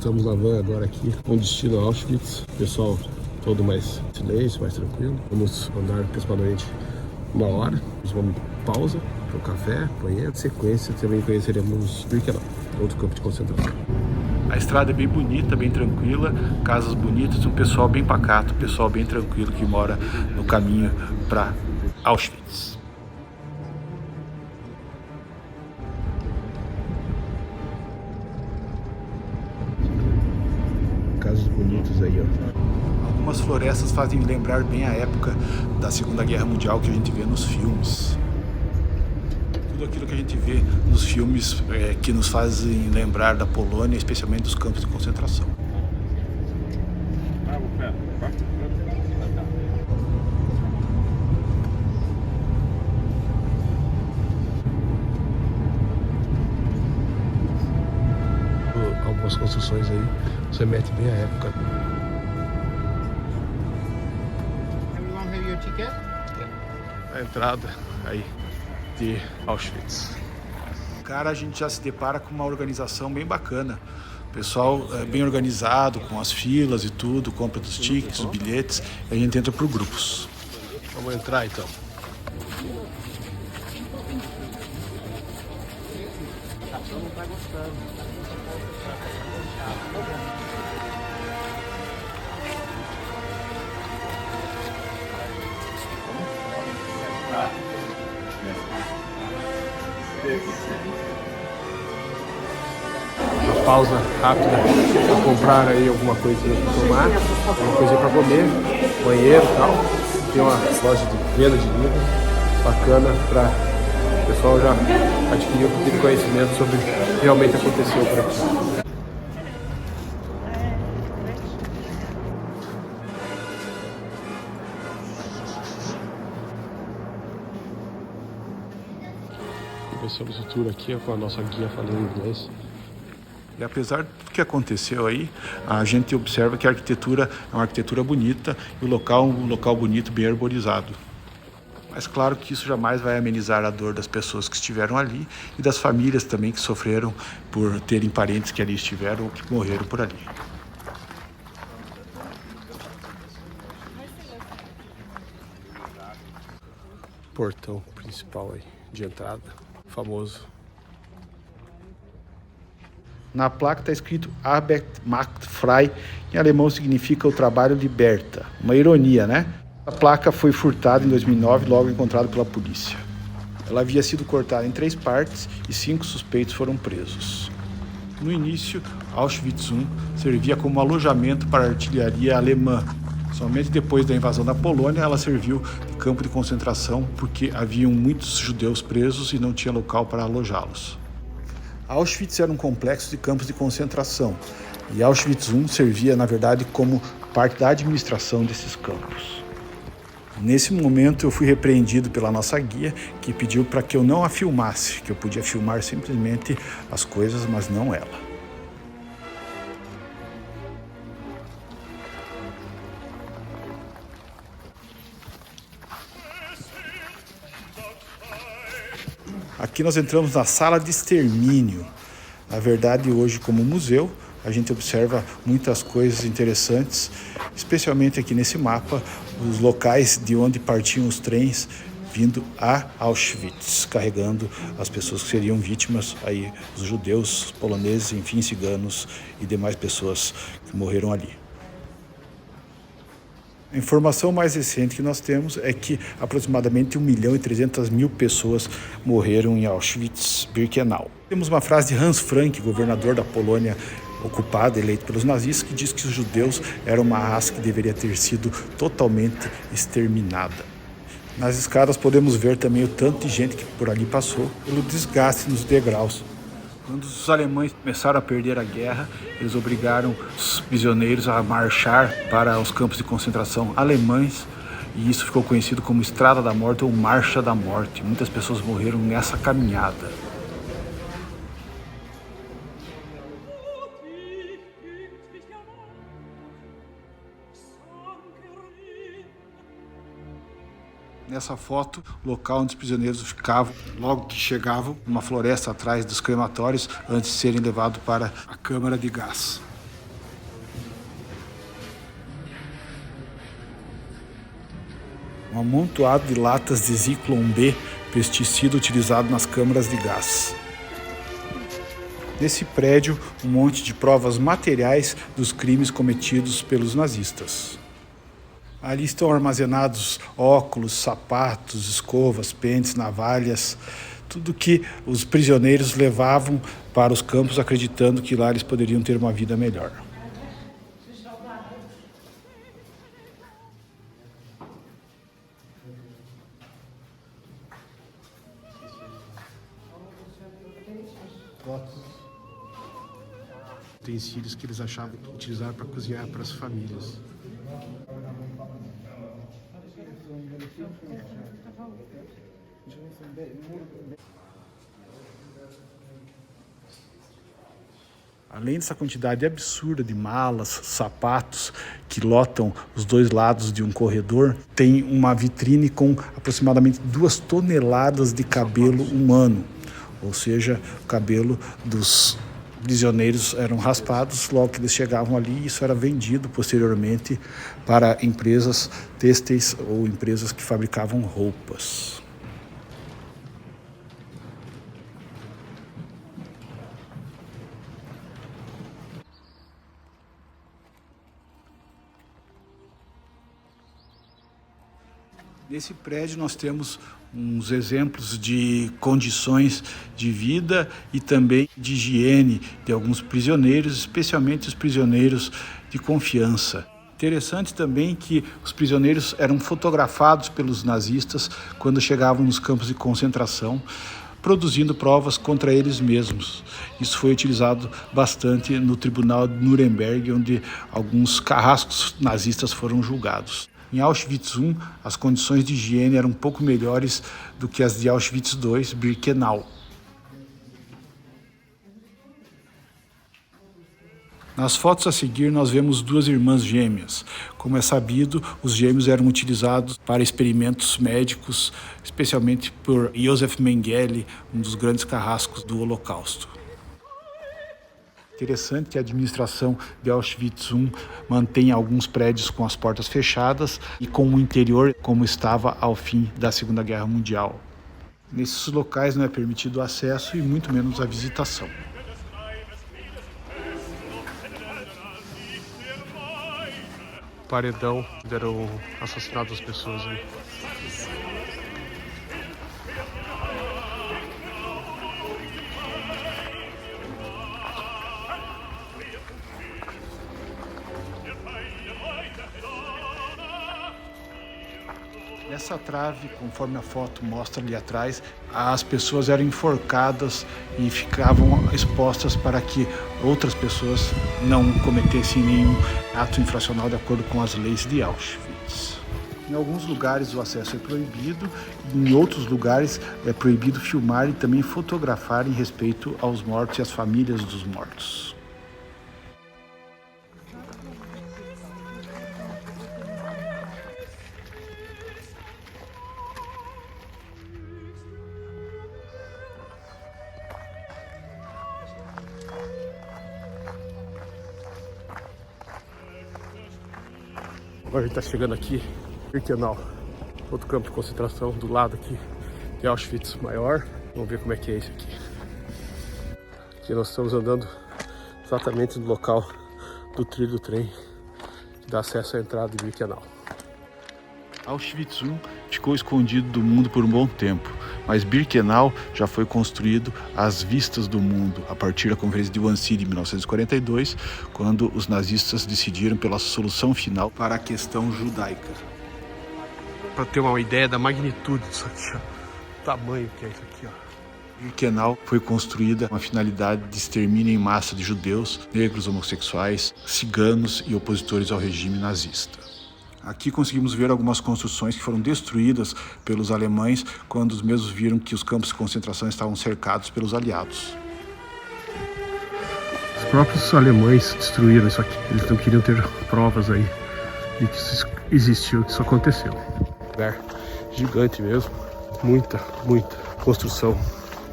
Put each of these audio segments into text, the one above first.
Estamos na van agora aqui, com destino a Auschwitz. Pessoal todo mais silêncio, mais tranquilo. Vamos andar aproximadamente 1 hora. Vamos pausa para o café, banheiro. Sequência, também conheceremos Birkenau, outro campo de concentração. A estrada é bem bonita, bem tranquila, casas bonitas, um pessoal bem pacato, um pessoal bem tranquilo que mora no caminho para Auschwitz. Casas bonitas aí, ó. Algumas florestas fazem lembrar bem a época da Segunda Guerra Mundial que a gente vê nos filmes. Tudo aquilo que a gente vê nos filmes que nos fazem lembrar da Polônia, especialmente dos campos de concentração. Algumas construções aí, você mete bem a época. A entrada aí de Auschwitz. Cara, a gente já se depara com uma organização bem bacana. O pessoal é bem organizado, com as filas e tudo, compra dos tickets, os bilhetes, e a gente entra por grupos. Vamos entrar então. Uma pausa rápida para comprar aí alguma coisinha para tomar, alguma coisinha para comer, banheiro e tal. Tem uma loja de venda de livros bacana para o pessoal já adquirir um pouquinho de conhecimento sobre o que realmente aconteceu por aqui. Começamos o tour aqui com a nossa guia falando inglês. E apesar do que aconteceu aí, a gente observa que a arquitetura é uma arquitetura bonita e o local um local bonito, bem arborizado. Mas claro que isso jamais vai amenizar a dor das pessoas que estiveram ali e das famílias também que sofreram por terem parentes que ali estiveram ou que morreram por ali. Portão principal aí de entrada, famoso. Na placa está escrito Arbeit macht frei, em alemão significa o trabalho liberta. Uma ironia, né? A placa foi furtada em 2009 e logo encontrada pela polícia. Ela havia sido cortada em 3 partes e 5 suspeitos foram presos. No início, Auschwitz I servia como alojamento para a artilharia alemã. Somente depois da invasão da Polônia, ela serviu de campo de concentração porque haviam muitos judeus presos e não tinha local para alojá-los. Auschwitz era um complexo de campos de concentração e Auschwitz I servia, na verdade, como parte da administração desses campos. Nesse momento eu fui repreendido pela nossa guia, que pediu para que eu não a filmasse, que eu podia filmar simplesmente as coisas, mas não ela. Aqui nós entramos na sala de extermínio. Na verdade, hoje como museu, a gente observa muitas coisas interessantes, especialmente aqui nesse mapa, os locais de onde partiam os trens vindo a Auschwitz, carregando as pessoas que seriam vítimas, aí, os judeus, os poloneses, enfim, ciganos e demais pessoas que morreram ali. A informação mais recente que nós temos é que aproximadamente 1.300.000 pessoas morreram em Auschwitz-Birkenau. Temos uma frase de Hans Frank, governador da Polônia ocupada, eleito pelos nazistas, que diz que os judeus eram uma raça que deveria ter sido totalmente exterminada. Nas escadas podemos ver também o tanto de gente que por ali passou, pelo desgaste nos degraus. Quando os alemães começaram a perder a guerra, eles obrigaram os prisioneiros a marchar para os campos de concentração alemães e isso ficou conhecido como Estrada da Morte ou Marcha da Morte. Muitas pessoas morreram nessa caminhada. Nessa foto, o local onde os prisioneiros ficavam, logo que chegavam, uma floresta atrás dos crematórios, antes de serem levados para a câmara de gás. Um amontoado de latas de Zyklon B, pesticida utilizado nas câmaras de gás. Nesse prédio, um monte de provas materiais dos crimes cometidos pelos nazistas. Ali estão armazenados óculos, sapatos, escovas, pentes, navalhas, tudo que os prisioneiros levavam para os campos acreditando que lá eles poderiam ter uma vida melhor. Utensílios que eles achavam que utilizaram para cozinhar para as famílias. Além dessa quantidade absurda de malas, sapatos que lotam os dois lados de um corredor, tem uma vitrine com aproximadamente 2 toneladas de cabelo humano, ou seja, o cabelo dos prisioneiros eram raspados logo que eles chegavam ali, e isso era vendido posteriormente para empresas têxteis ou empresas que fabricavam roupas. Nesse prédio nós temos uns exemplos de condições de vida e também de higiene de alguns prisioneiros, especialmente os prisioneiros de confiança. Interessante também que os prisioneiros eram fotografados pelos nazistas quando chegavam nos campos de concentração, produzindo provas contra eles mesmos. Isso foi utilizado bastante no Tribunal de Nuremberg, onde alguns carrascos nazistas foram julgados. Em Auschwitz I, as condições de higiene eram um pouco melhores do que as de Auschwitz II, Birkenau. Nas fotos a seguir, nós vemos 2 irmãs gêmeas. Como é sabido, os gêmeos eram utilizados para experimentos médicos, especialmente por Josef Mengele, um dos grandes carrascos do Holocausto. Interessante que a administração de Auschwitz I mantém alguns prédios com as portas fechadas e com o interior como estava ao fim da Segunda Guerra Mundial. Nesses locais não é permitido o acesso e muito menos a visitação. Paredão deram assassinato das pessoas aí. Nessa trave, conforme a foto mostra ali atrás, as pessoas eram enforcadas e ficavam expostas para que outras pessoas não cometessem nenhum ato infracional de acordo com as leis de Auschwitz. Em alguns lugares o acesso é proibido, em outros lugares é proibido filmar e também fotografar em respeito aos mortos e às famílias dos mortos. Agora a gente tá chegando aqui, Birkenau, outro campo de concentração do lado aqui de Auschwitz maior. Vamos ver como é que é isso aqui. Aqui nós estamos andando exatamente no local do trilho do trem que dá acesso à entrada de Birkenau. Auschwitz I ficou escondido do mundo por um bom tempo, mas Birkenau já foi construído às vistas do mundo a partir da Conferência de Wannsee de 1942, quando os nazistas decidiram pela solução final para a questão judaica. Para ter uma ideia da magnitude disso aqui, ó. O tamanho que é isso aqui, ó. Birkenau foi construída com a finalidade de extermínio em massa de judeus, negros, homossexuais, ciganos e opositores ao regime nazista. Aqui conseguimos ver algumas construções que foram destruídas pelos alemães quando os mesmos viram que os campos de concentração estavam cercados pelos aliados. Os próprios alemães destruíram isso aqui. Eles não queriam ter provas aí de que isso existiu, que isso aconteceu. Lugar gigante mesmo. Muita construção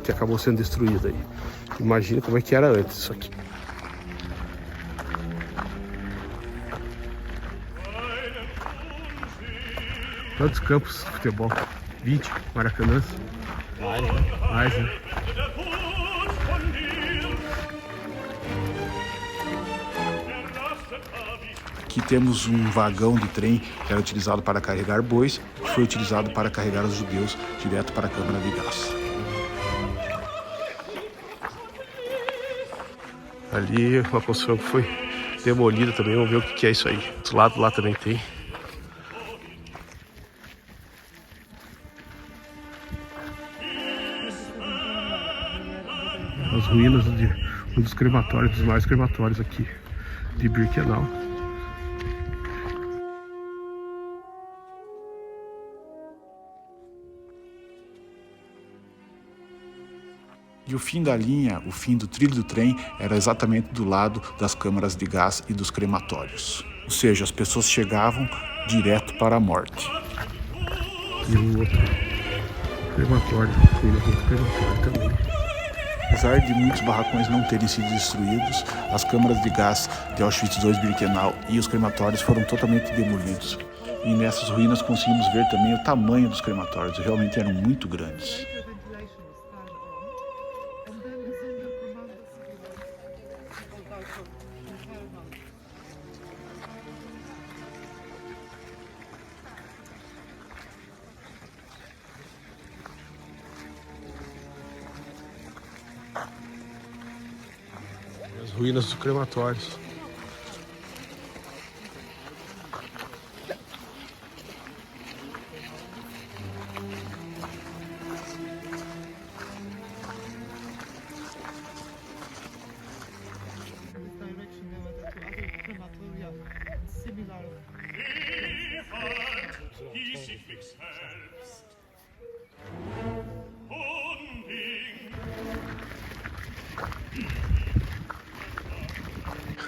que acabou sendo destruída aí. Imagina como é que era antes isso aqui. Quantos campos de futebol? 20, Maracanã. Mais, né? Aqui temos um vagão de trem que era utilizado para carregar bois, que foi utilizado para carregar os judeus direto para a Câmara de Gás. Ali uma construção que foi demolida também, vamos ver o que é isso aí. Do lado lá também tem. As ruínas de um dos crematórios, dos mais crematórios aqui de Birkenau. E o fim da linha, o fim do trilho do trem, era exatamente do lado das câmaras de gás e dos crematórios. Ou seja, as pessoas chegavam direto para a morte. E o outro crematório, outro crematório também. Apesar de muitos barracões não terem sido destruídos, as câmaras de gás de Auschwitz II-Birkenau e os crematórios foram totalmente demolidos. E nessas ruínas conseguimos ver também o tamanho dos crematórios, realmente eram muito grandes. As ruínas dos crematórios.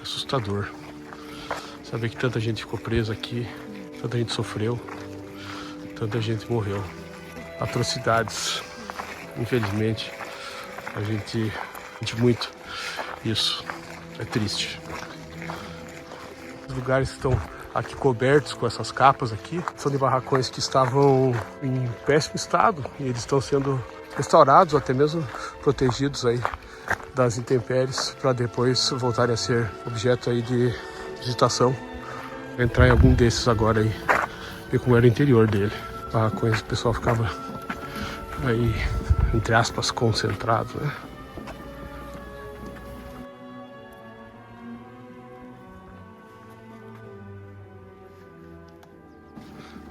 Assustador saber que tanta gente ficou presa aqui, tanta gente sofreu, tanta gente morreu. Atrocidades, infelizmente, a gente muito isso, é triste. Os lugares que estão aqui cobertos com essas capas aqui são de barracões que estavam em péssimo estado e eles estão sendo restaurados, até mesmo protegidos aí das intempéries, para depois voltarem a ser objeto aí de visitação. Vou entrar em algum desses agora aí, ver como era o interior dele. Barracões, o pessoal ficava aí, entre aspas, concentrado, né?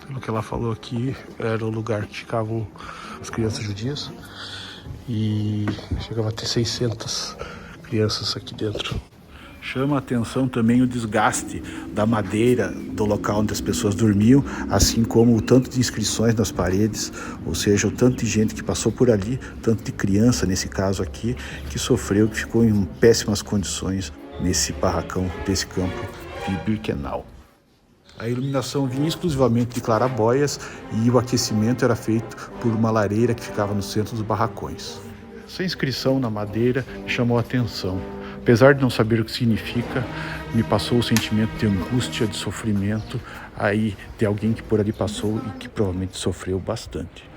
Pelo que ela falou aqui, era o lugar que ficavam as crianças judias e chegava a ter 600 crianças aqui dentro. Chama a atenção também o desgaste da madeira do local onde as pessoas dormiam, assim como o tanto de inscrições nas paredes, ou seja, o tanto de gente que passou por ali, tanto de criança nesse caso aqui, que sofreu, que ficou em péssimas condições nesse barracão desse campo de Birkenau. A iluminação vinha exclusivamente de clarabóias e o aquecimento era feito por uma lareira que ficava no centro dos barracões. Essa inscrição na madeira me chamou a atenção. Apesar de não saber o que significa, me passou o sentimento de angústia, de sofrimento, aí de alguém que por ali passou e que provavelmente sofreu bastante.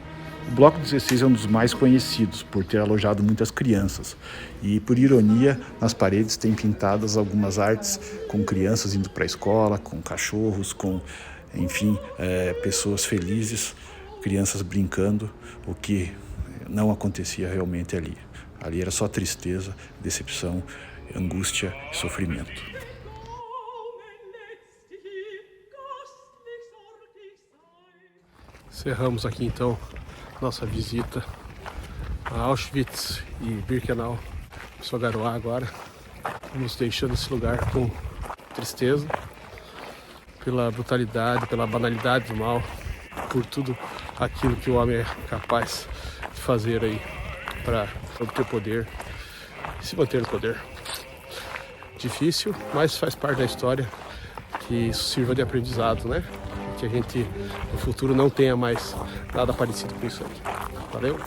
O Bloco 16 é um dos mais conhecidos por ter alojado muitas crianças e, por ironia, nas paredes tem pintadas algumas artes com crianças indo para a escola, com cachorros, com, enfim, pessoas felizes, crianças brincando, o que não acontecia realmente ali. Ali era só tristeza, decepção, angústia e sofrimento. Encerramos aqui então nossa visita a Auschwitz e Birkenau, Sogaroá agora. Vamos deixando esse lugar com tristeza pela brutalidade, pela banalidade do mal, por tudo aquilo que o homem é capaz de fazer aí para obter poder e se manter no poder. Difícil, mas faz parte da história, que isso sirva de aprendizado, né? Que a gente no futuro não tenha mais nada parecido com isso aí. Valeu?